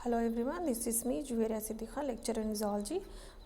Hello everyone, this is me Juveria Siddika, lecturer in zoology.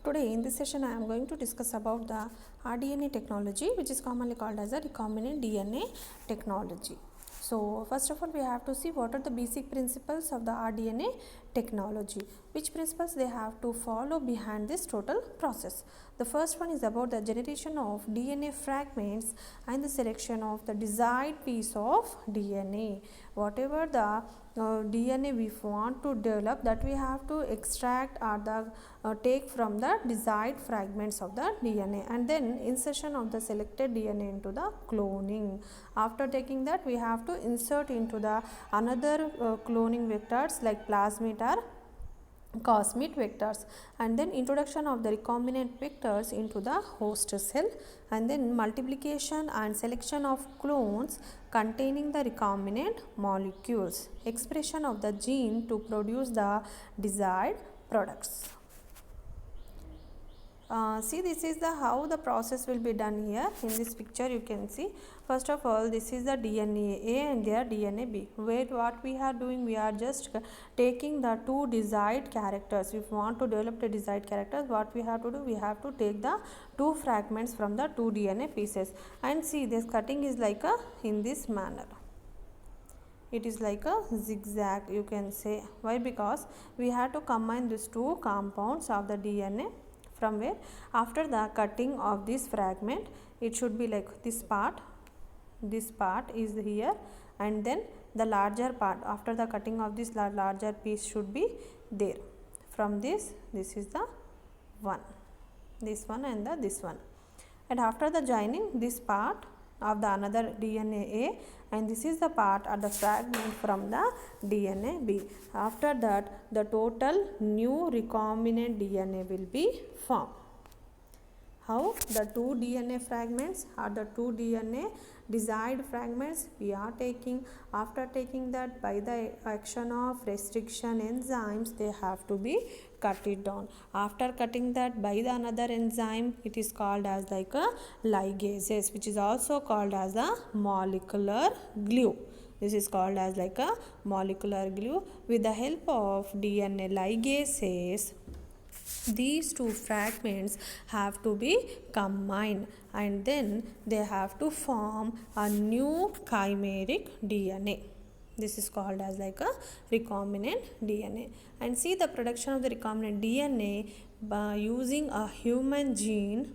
Today in this session I am going to discuss about the rDNA technology, which is commonly called as the recombinant DNA technology. So first of all we have to see what are the basic principles of the rDNA technology, which principles they have to follow behind this total process. The first one is about the generation of DNA fragments and the selection of the desired piece of DNA. Whatever the DNA we want to develop, that we have to extract or take from the desired fragments of the DNA, and then insertion of the selected DNA into the cloning. After taking that, we have to insert into the another cloning vectors like plasmid or cosmid vectors, and then introduction of the recombinant vectors into the host cell, and then multiplication and selection of clones containing the recombinant molecules, expression of the gene to produce the desired products. See, this is the how the process will be done here. In this picture you can see, first of all this is the DNA A and their DNA B, where what we are doing, we are just taking the two desired characters. If we want to develop the desired characters, what we have to do, we have to take the two fragments from the two DNA pieces, and see this cutting is like a in this manner. It is like a zigzag, you can say. Why? Because we have to combine these two compounds of the DNA, from where after the cutting of this fragment it should be like this part is here, and then the larger part after the cutting of this larger piece should be there. From this is the one, this one and this one, and after the joining this part of the another DNA A, and this is the part or the fragment from the DNA B. After that the total new recombinant DNA will be formed. How? The two DNA fragments or the two DNA desired fragments we are taking. After taking that, by the action of restriction enzymes, they have to be cut it down. After cutting that by the another enzyme, it is called as like a ligases, which is also called as a molecular glue. This is called as like a molecular glue. With the help of DNA ligases, these two fragments have to be combined, and then they have to form a new chimeric DNA. This is called as like a recombinant DNA. And see the production of the recombinant DNA by using a human gene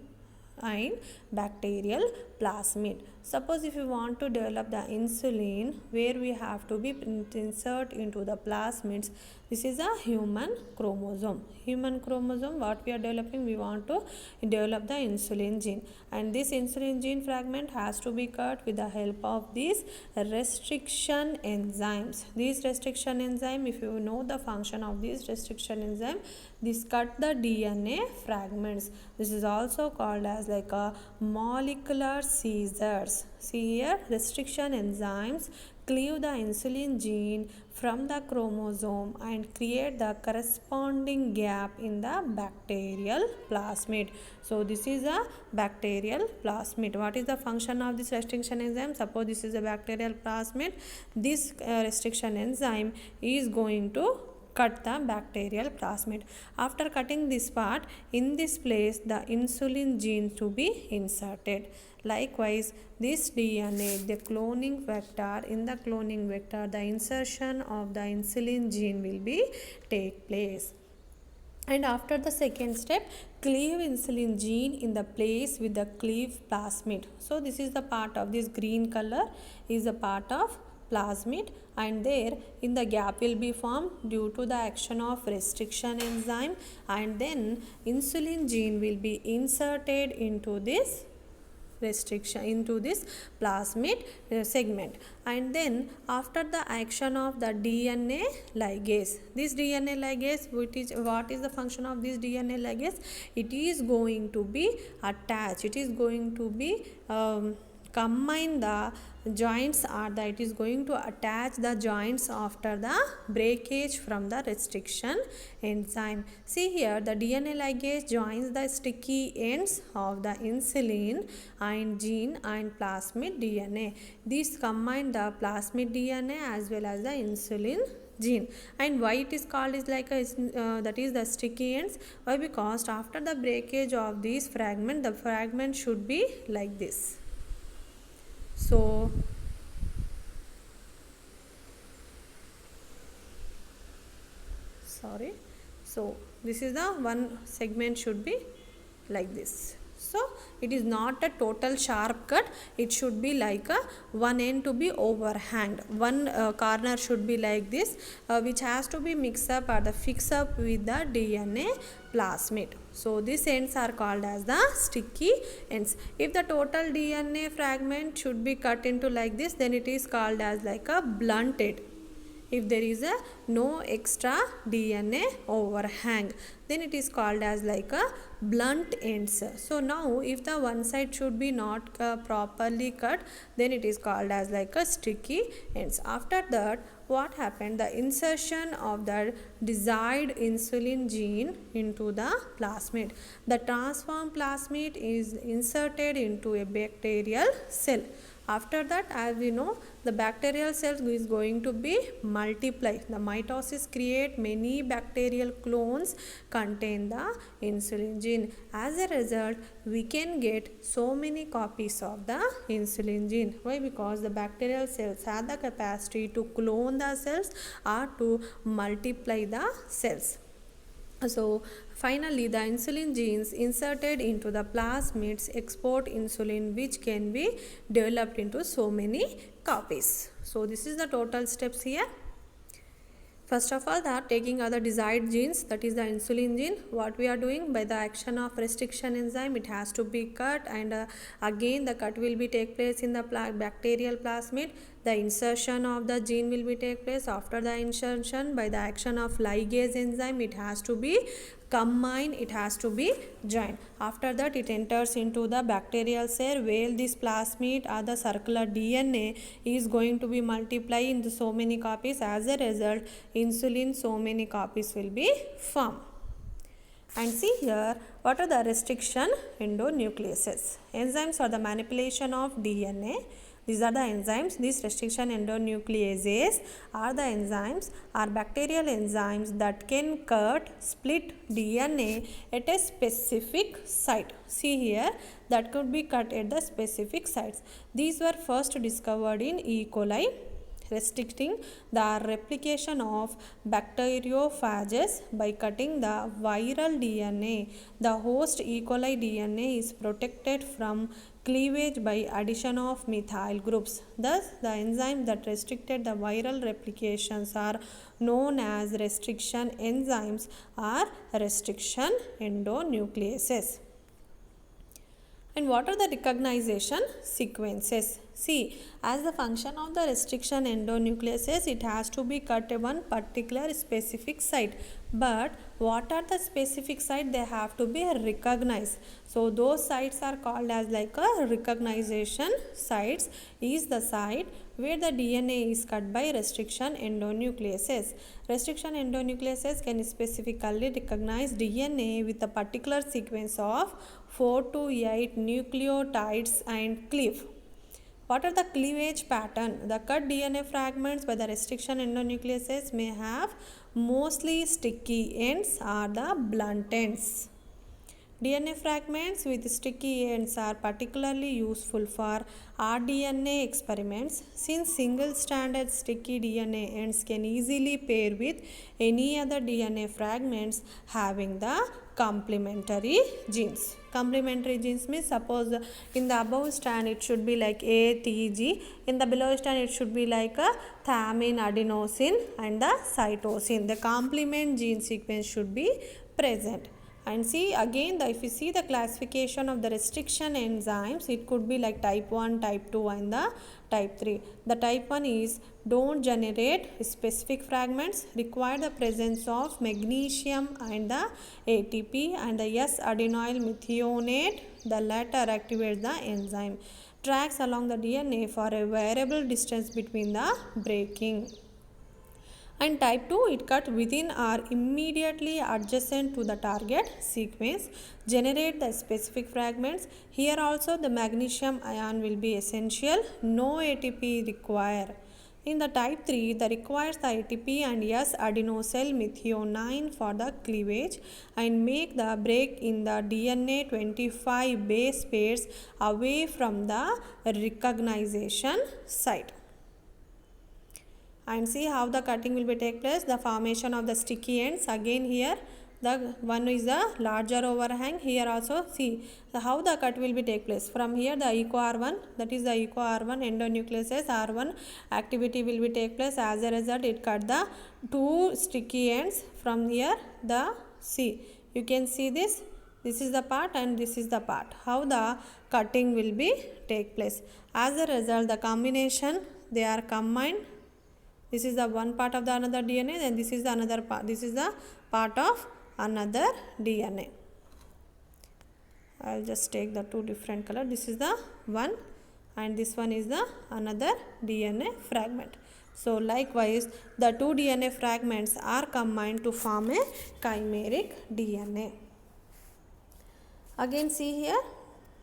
and bacterial plasmid. Suppose if you want to develop the insulin, where we have to be insert into the plasmids, this is a human chromosome. Human chromosome, what we are developing, we want to develop the insulin gene, and this insulin gene fragment has to be cut with the help of these restriction enzymes. These restriction enzyme, if you know the function of these restriction enzyme, this cut the DNA fragments. This is also called as like a molecular scissors. See here, restriction enzymes cleave the insulin gene from the chromosome and create the corresponding gap in the bacterial plasmid. So this is a bacterial plasmid. What is the function of this restriction enzyme? Suppose this is a bacterial plasmid. This restriction enzyme is going to cut the bacterial plasmid. After cutting this part, in this place the insulin gene to be inserted. Likewise, this DNA, the cloning vector, in the cloning vector the insertion of the insulin gene will be take place. And after the second step, cleave insulin gene in the place with the cleave plasmid. So this is the part of this green color is a part of plasmid, and there in the gap will be formed due to the action of restriction enzyme, and then insulin gene will be inserted into this restriction, into this plasmid segment. And then after the action of the DNA ligase, this DNA ligase, what is the function of this DNA ligase? It is going to be attached, it is going to be combine the joints, or that it is going to attach the joints after the breakage from the restriction enzyme. See here, the DNA ligase joins the sticky ends of the insulin and gene and plasmid DNA. These combine the plasmid DNA as well as the insulin gene. And why it is called is like a that is the sticky ends? Why? Because after the breakage of these fragment, the fragment should be like this. So sorry, so this is the one segment should be like this. So it is not a total sharp cut, it should be like a one end to be overhanged, one corner should be like this, which has to be mixed up or the fix up with the DNA plasmid. So these ends are called as the sticky ends. If the total DNA fragment should be cut into like this, then it is called as like a blunted. If there is a no extra DNA overhang, then it is called as like a blunt ends. So now if the one side should be not properly cut, then it is called as like a sticky ends. After that, what happened? The insertion of the desired insulin gene into the plasmid. The transformed plasmid is inserted into a bacterial cell. After that, as we know, the bacterial cells is going to be multiply. The mitosis create many bacterial clones contain the insulin gene. As a result, we can get so many copies of the insulin gene. Why? Because the bacterial cells have the capacity to clone the cells or to multiply the cells. So finally, the insulin genes inserted into the plasmids export insulin, which can be developed into so many copies. So this is the total steps here. First of all, that taking other desired genes, that is the insulin gene, what we are doing by the action of restriction enzyme, it has to be cut, and again the cut will be take place in the bacterial plasmid. The insertion of the gene will be take place. After the insertion, by the action of ligase enzyme, it has to be combined, it has to be joined. After that, it enters into the bacterial cell where this plasmid or the circular DNA is going to be multiplied into so many copies. As a result, insulin so many copies will be formed. And see here, what are the restriction endonucleases? Enzymes are the manipulation of DNA. These are the enzymes. These restriction endonucleases are the enzymes, are bacterial enzymes that can cut, split DNA at a specific site. See here, that could be cut at the specific sites. These were first discovered in E. coli, restricting the replication of bacteriophages by cutting the viral DNA. The host E. coli DNA is protected from cleavage by addition of methyl groups. Thus, the enzymes that restricted the viral replications are known as restriction enzymes or restriction endonucleases. And what are the recognition sequences? See, as the function of the restriction endonucleases, it has to be cut at one particular specific site. But what are the specific site? They have to be recognized. So those sites are called as like a recognition sites. Is the site where the DNA is cut by restriction endonucleases. Restriction endonucleases can specifically recognize DNA with a particular sequence of 4 to 8 nucleotides and cleave. What are the cleavage pattern? The cut DNA fragments by the restriction endonucleases may have mostly sticky ends or the blunt ends. DNA fragments with sticky ends are particularly useful for rDNA experiments since single-stranded sticky DNA ends can easily pair with any other DNA fragments having the complementary genes. Complementary genes means suppose in the above strand it should be like A, T, G. In the below strand it should be like a thymine, adenosine and the cytosine. The complement gene sequence should be present. And see again, if you see the classification of the restriction enzymes, it could be like type 1, type 2 and the type 3. The type 1 is don't generate specific fragments, require the presence of magnesium and the ATP and the S-adenyl methionate. The latter activates the enzyme. Tracks along the DNA for a variable distance between the breaking. And type 2, it cut within or immediately adjacent to the target sequence, generate the specific fragments. Here also the magnesium ion will be essential, no ATP required. In the type 3, the requires the ATP and S adenosine methionine for the cleavage and make the break in the DNA 25 base pairs away from the recognition site. And see how the cutting will be take place. The formation of the sticky ends. Again here the one is the larger overhang. Here also see how the cut will be take place. From here the eco R1, that is the eco R1 endonucleases R1 activity will be take place. As a result it cut the two sticky ends. From here the see, you can see this is the part and this is the part. How the cutting will be take place. As a result the combination, they are combined. This is the one part of the another DNA, then this is the another part. This is the part of another DNA. I will just take the two different color. This is the one and this one is the another DNA fragment. So likewise the two DNA fragments are combined to form a chimeric DNA. Again see here,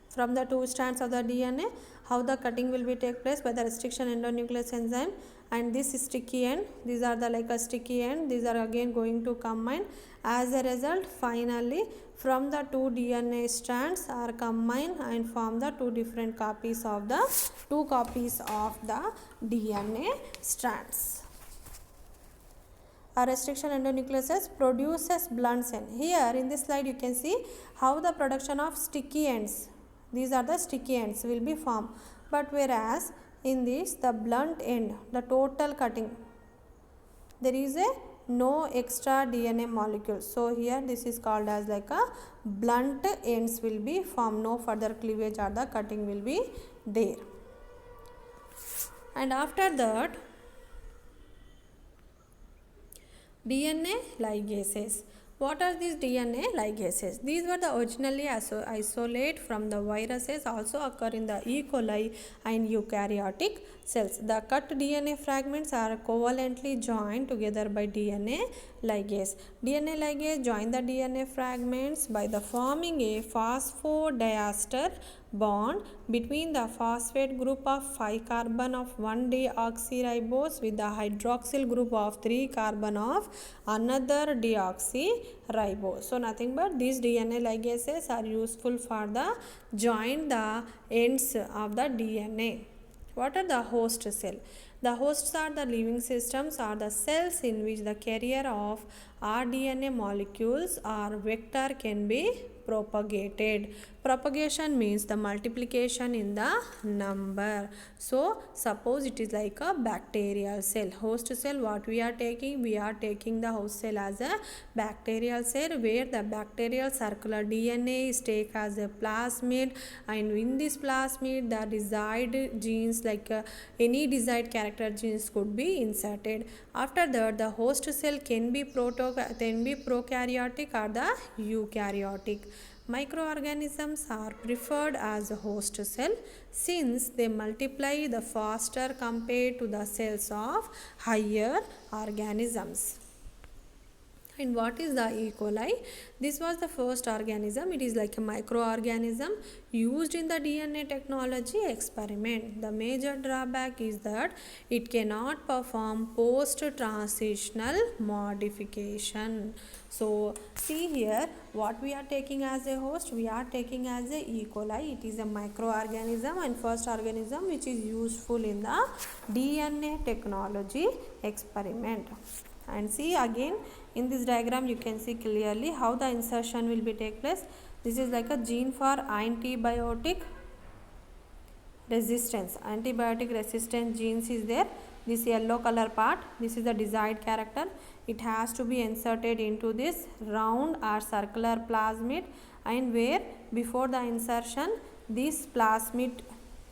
from the two strands of the DNA, how the cutting will be take place by the restriction endonuclease enzyme, and this is sticky end, these are the like a sticky end, these are again going to combine. As a result finally from the two DNA strands are combined and form the two copies of the DNA strands. A restriction endonucleases produces blunt end. Here in this slide you can see how the production of sticky ends, these are the sticky ends will be formed, but whereas in this the blunt end, the total cutting, there is a no extra DNA molecule. So here this is called as like a blunt ends will be formed, no further cleavage or the cutting will be there. And after that DNA ligases. What are these DNA ligases? These were the originally isolate from the viruses, also occur in the E. coli and eukaryotic cells. The cut DNA fragments are covalently joined together by DNA ligase. DNA ligase join the DNA fragments by the forming a phosphodiester bond between the phosphate group of 5 carbon of 1-deoxyribose with the hydroxyl group of 3 carbon of another deoxyribose. So nothing but these DNA ligases are useful for the join the ends of the DNA. What are the host cell? The hosts are the living systems or the cells in which the carrier of rDNA molecules or vector can be propagated. Propagation means the multiplication in the number. So suppose it is like a bacterial cell. Host cell, what we are taking? We are taking the host cell as a bacterial cell where the bacterial circular DNA is taken as a plasmid, and in this plasmid the desired genes like any desired character genes could be inserted. After that the host cell can be prokaryotic or the eukaryotic. Microorganisms are preferred as a host cell since they multiply the faster compared to the cells of higher organisms. And what is the E. coli? This was the first organism. It is like a microorganism used in the DNA technology experiment. The major drawback is that it cannot perform post-transitional modification. So see here what we are taking as a host. We are taking as a E. coli. It is a microorganism and first organism which is useful in the DNA technology experiment. And see again in this diagram you can see clearly how the insertion will be take place. This is like a gene for antibiotic resistance. Antibiotic resistant genes is there. This yellow color part, this is the desired character. It has to be inserted into this round or circular plasmid, and where before the insertion this plasmid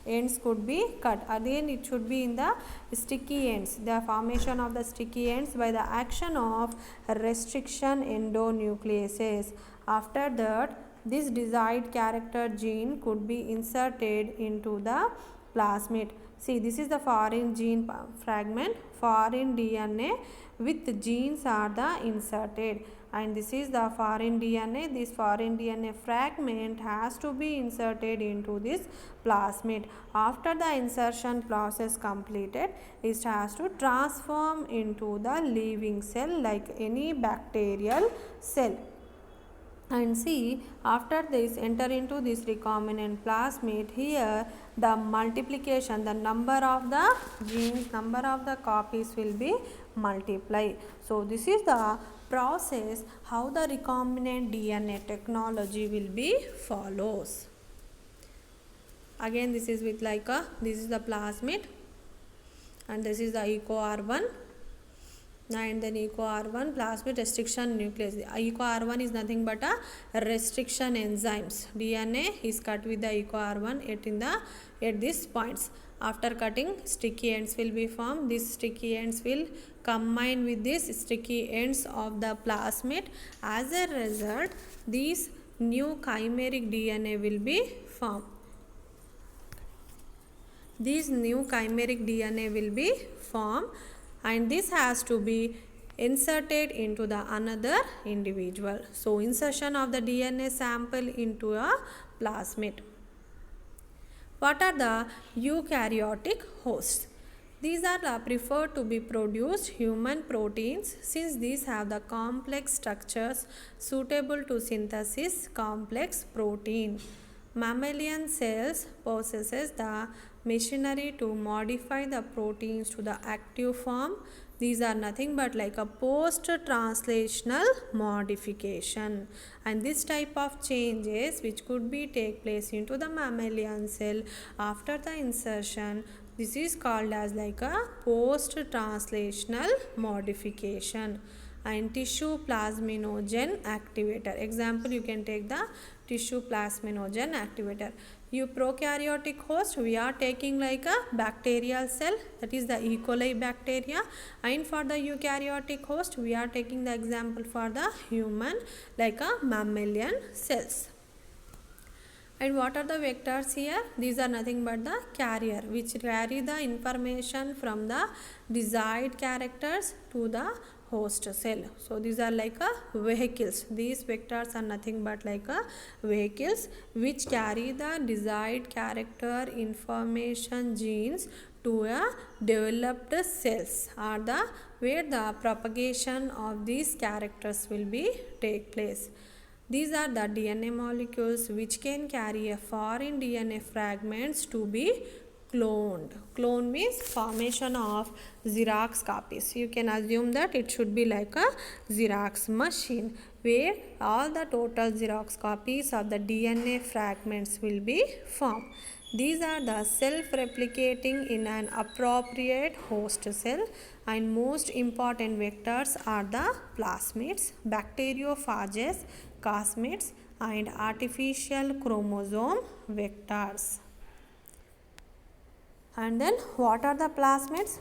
ends could be cut. Again it should be in the sticky ends, the formation of the sticky ends by the action of restriction endonucleases. After that this desired character gene could be inserted into the plasmid. See, this is the foreign gene fragment, foreign DNA with genes are the inserted, and this is the foreign DNA. This foreign DNA fragment has to be inserted into this plasmid. After the insertion process completed, it has to transform into the living cell like any bacterial cell. And see, after this enter into this recombinant plasmid, here the multiplication, the number of the genes, number of the copies will be multiply. So this is the process how the recombinant DNA technology will be follows. Again, this is with like a, this is the plasmid and this is the EcoR1. And then EcoR1 plasmid restriction nuclease. EcoR1 is nothing but a restriction enzymes. DNA is cut with the EcoR1 at these points. After cutting, sticky ends will be formed. These sticky ends will combine with these sticky ends of the plasmid. As a result, these new chimeric DNA will be formed. These new chimeric DNA will be formed, and this has to be inserted into the another individual. So insertion of the DNA sample into a plasmid. What are the eukaryotic hosts? These are the preferred to be produced human proteins since these have the complex structures suitable to synthesis complex protein. Mammalian cells possesses the machinery to modify the proteins to the active form. These are nothing but like a post-translational modification, and this type of changes which could be take place into the mammalian cell after the insertion, this is called as like a post-translational modification. And tissue plasminogen activator, example you can take the tissue plasminogen activator. Prokaryotic host, we are taking like a bacterial cell, that is the E. coli bacteria, and for the eukaryotic host we are taking the example for the human like a mammalian cells. And what are the vectors here? These are nothing but the carrier which carry the information from the desired characters to the host cell. So these are like a vehicles. These vectors are nothing but like a vehicles which carry the desired character information genes to a developed cells, are the where the propagation of these characters will be take place. These are the DNA molecules which can carry a foreign DNA fragments to be cloned. Clone means formation of Xerox copies. You can assume that it should be like a Xerox machine where all the total Xerox copies of the DNA fragments will be formed. These are the self-replicating in an appropriate host cell, and most important vectors are the plasmids, bacteriophages, plasmids, and artificial chromosome vectors. And then what are the plasmids?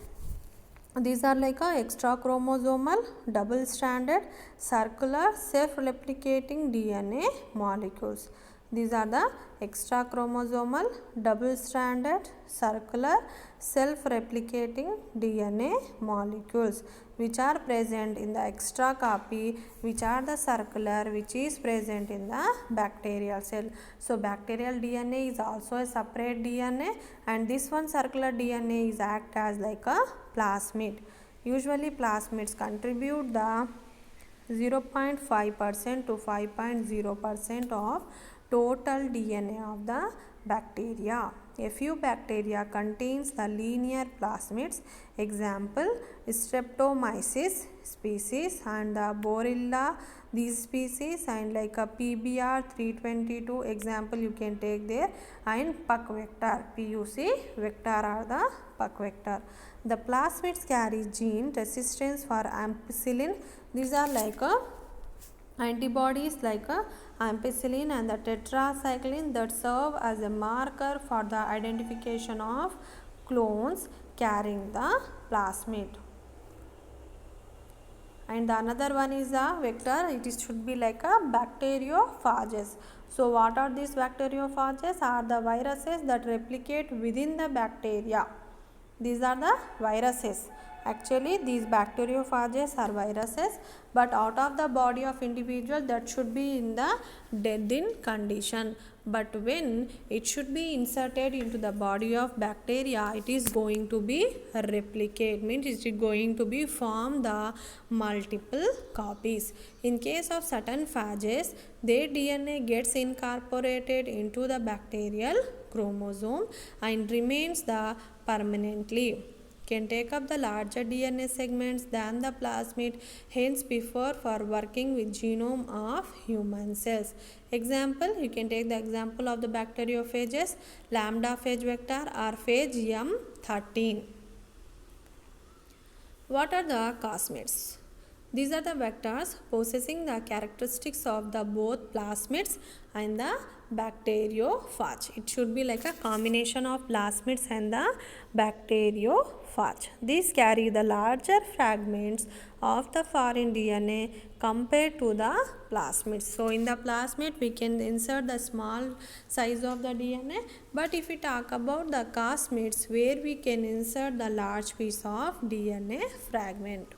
These are like a extra chromosomal, double stranded, circular, self-replicating DNA molecules. These are the extra chromosomal, double stranded, circular, self-replicating DNA molecules which are present in the extra copy, which are the circular, which is present in the bacterial cell. So bacterial DNA is also a separate DNA, and this one circular DNA is act as like a plasmid. Usually plasmids contribute the 0.5% to 5.0% of total DNA of the bacteria. A few bacteria contains the linear plasmids, example Streptomyces species and the Borrelia these species, and like a PBR 322 example you can take there, and puck vector, PUC vector are the puck vector. The plasmids carry gene resistance for ampicillin. These are like a antibodies like a ampicillin and the tetracycline that serve as a marker for the identification of clones carrying the plasmid. And the another one is a vector, should be like a bacteriophages. So what are these bacteriophages? Are the viruses that replicate within the bacteria. These are the viruses. Actually, these bacteriophages are viruses, but out of the body of individual that should be in the dead in condition. But when it should be inserted into the body of bacteria, it is going to be replicate, means it is going to be form the multiple copies. In case of certain phages, their DNA gets incorporated into the bacterial chromosome and remains the permanently, can take up the larger DNA segments than the plasmid, hence prefer for working with genome of human cells. Example, you can take the example of the bacteriophages, lambda phage vector or phage M13. What are the plasmids? These are the vectors possessing the characteristics of the both plasmids and the bacteriophage. It should be like a combination of plasmids and the bacteriophage. These carry the larger fragments of the foreign DNA compared to the plasmids. So in the plasmid we can insert the small size of the DNA, but if we talk about the plasmids, where we can insert the large piece of DNA fragment.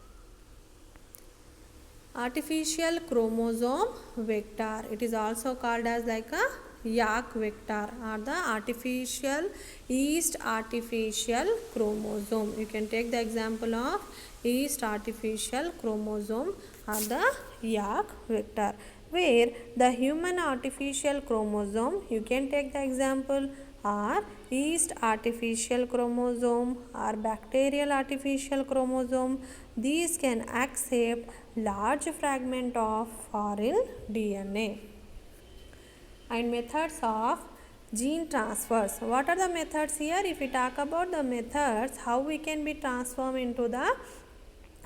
Artificial chromosome vector, it is also called as like a YAC vector or the yeast artificial chromosome. You can take the example of yeast artificial chromosome or the YAC vector, where the human artificial chromosome, you can take the example, or yeast artificial chromosome or bacterial artificial chromosome. These can accept large fragment of foreign DNA. And methods of gene transfers. What are the methods here? If we talk about the methods, how we can be transformed into the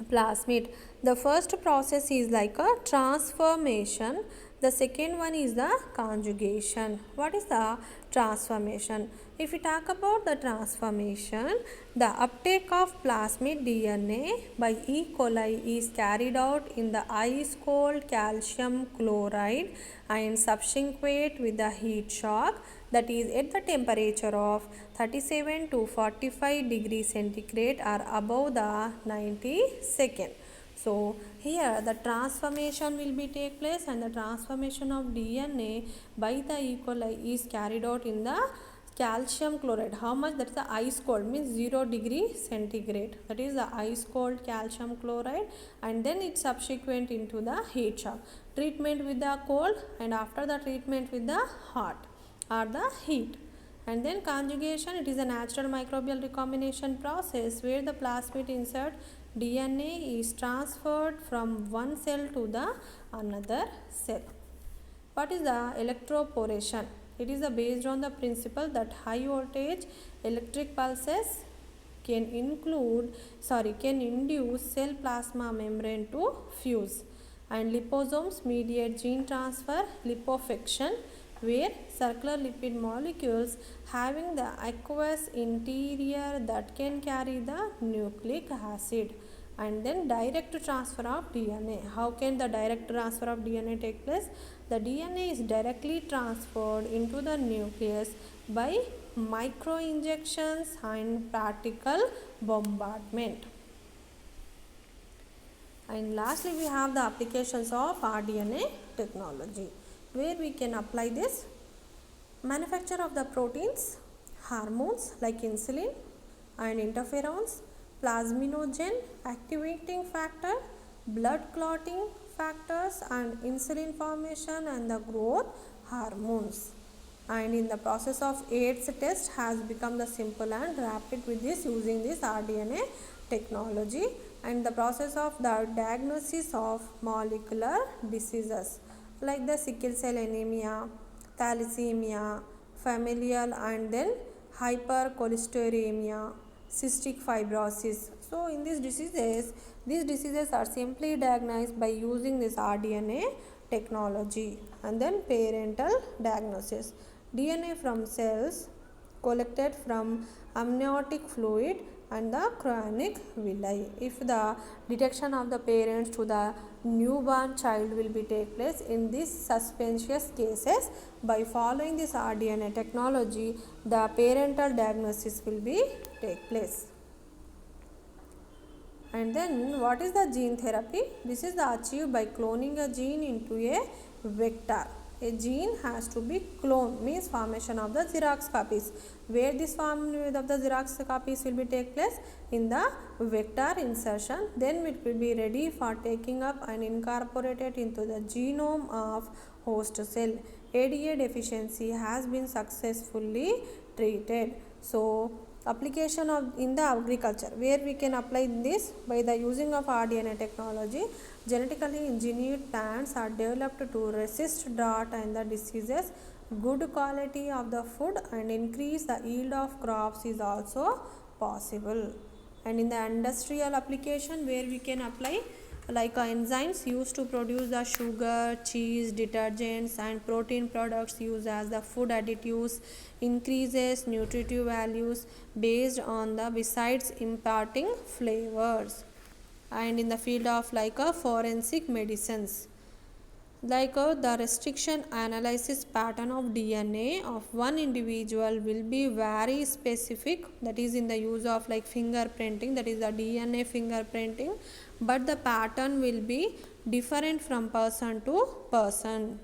plasmid. The first process is like a transformation. The second one is the conjugation. What is the transformation? If we talk about the transformation, the uptake of plasmid DNA by E. coli is carried out in the ice cold calcium chloride and subsequent with the heat shock, that is at the temperature of 37 to 45 degrees centigrade or above the 90 second. So here the transformation will be take place, and the transformation of DNA by the E. coli is carried out in the calcium chloride. How much? That is the ice cold, means 0 degree centigrade. That is the ice cold calcium chloride, and then it subsequent into the heat shock. Treatment with the cold, and after the treatment with the hot or the heat. And then conjugation, it is a natural microbial recombination process where the plasmid insert DNA is transferred from one cell to the another cell. What is the electroporation? It is based on the principle that high voltage electric pulses can induce cell plasma membrane to fuse, and liposomes mediate gene transfer liposuction, where circular lipid molecules having the aqueous interior that can carry the nucleic acid. And then direct transfer of DNA. How can the direct transfer of DNA take place? The DNA is directly transferred into the nucleus by micro injections and particle bombardment. And lastly, we have the applications of rDNA technology, where we can apply this. Manufacture of the proteins, hormones like insulin and interferons, plasminogen activating factor, blood clotting factors, and insulin formation and the growth hormones. And in the process of AIDS test has become the simple and rapid with this using this rDNA technology. And the process of the diagnosis of molecular diseases like the sickle cell anemia, thalassemia, familial and then hypercholesterolemia, cystic fibrosis. So in these diseases are simply diagnosed by using this rDNA technology. And then parental diagnosis. DNA from cells collected from amniotic fluid and the chorionic villi. If the detection of the parents to the newborn child will be take place in these suspicious cases, by following this rDNA technology, the parental diagnosis will be take place. And then what is the gene therapy? This is achieved by cloning a gene into a vector. A gene has to be cloned, means formation of the Xerox copies. Where this form of the Xerox copies will be take place? In the vector insertion. Then it will be ready for taking up and incorporated into the genome of host cell. ADA deficiency has been successfully treated. So application of in the agriculture, where we can apply this by the using of rDNA technology. Genetically engineered plants are developed to resist drought and the diseases. Good quality of the food and increase the yield of crops is also possible. And in the industrial application, where we can apply like enzymes used to produce the sugar, cheese, detergents and protein products used as the food additives, increases nutritive values based on the besides imparting flavors. And in the field of like forensic medicines, like the restriction analysis pattern of DNA of one individual will be very specific, that is in the use of like fingerprinting, that is the DNA fingerprinting, but the pattern will be different from person to person.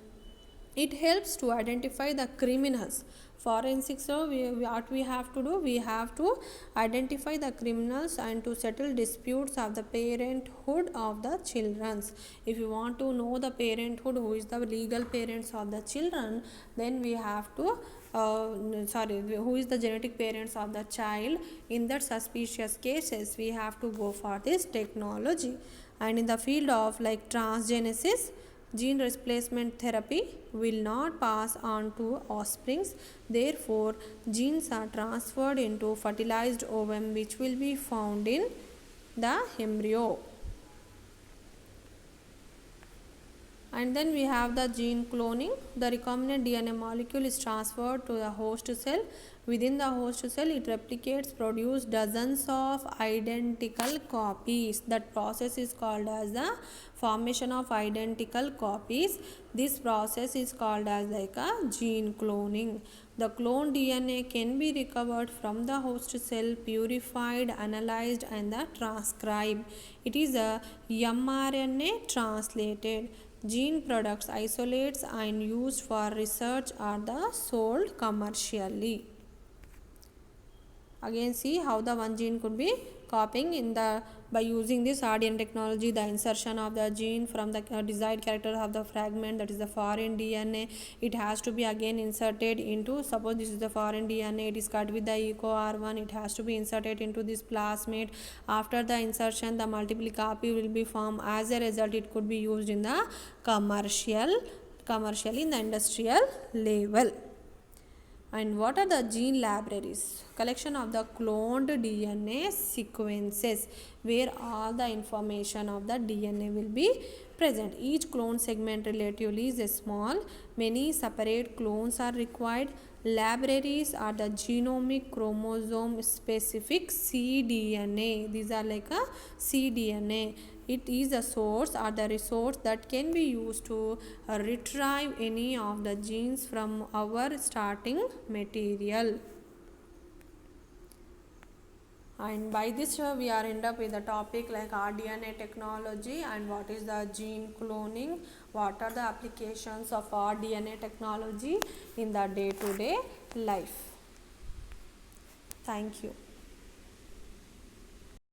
It helps to identify the criminals. Forensics, so what we have to do, we have to identify the criminals and to settle disputes of the parenthood of the children. If you want to know the parenthood, who is the legal parents of the children, then we have to who is the genetic parents of the child. In that suspicious cases, we have to go for this technology. And in the field of like transgenesis, gene replacement therapy will not pass on to offsprings. Therefore, genes are transferred into fertilized ovum, which will be found in the embryo. And then we have the gene cloning. The recombinant DNA molecule is transferred to the host cell. Within the host cell, it replicates, produce dozens of identical copies. That process is called as the formation of identical copies. This process is called as like a gene cloning. The cloned DNA can be recovered from the host cell, purified, analyzed and transcribed. It is a mRNA translated. Gene products, isolates and used for research are the sold commercially. Again see how the one gene could be copying in the by using this rDNA technology, the insertion of the gene from the desired character of the fragment, that is the foreign DNA. It has to be again inserted into, suppose this is the foreign DNA, it is cut with the EcoR1, it has to be inserted into this plasmid. After the insertion, the multiple copy will be formed. As a result, it could be used in the commercially in the industrial level. And what are the gene libraries? Collection of the cloned DNA sequences, where all the information of the DNA will be present. Each clone segment relatively is small. Many separate clones are required. Libraries are the genomic chromosome specific cDNA. These are like a cDNA. It is a source or the resource that can be used to retrieve any of the genes from our starting material. And by this we are end up with the topic like rDNA technology and what is the gene cloning, what are the applications of rDNA technology in the day-to-day life. Thank you.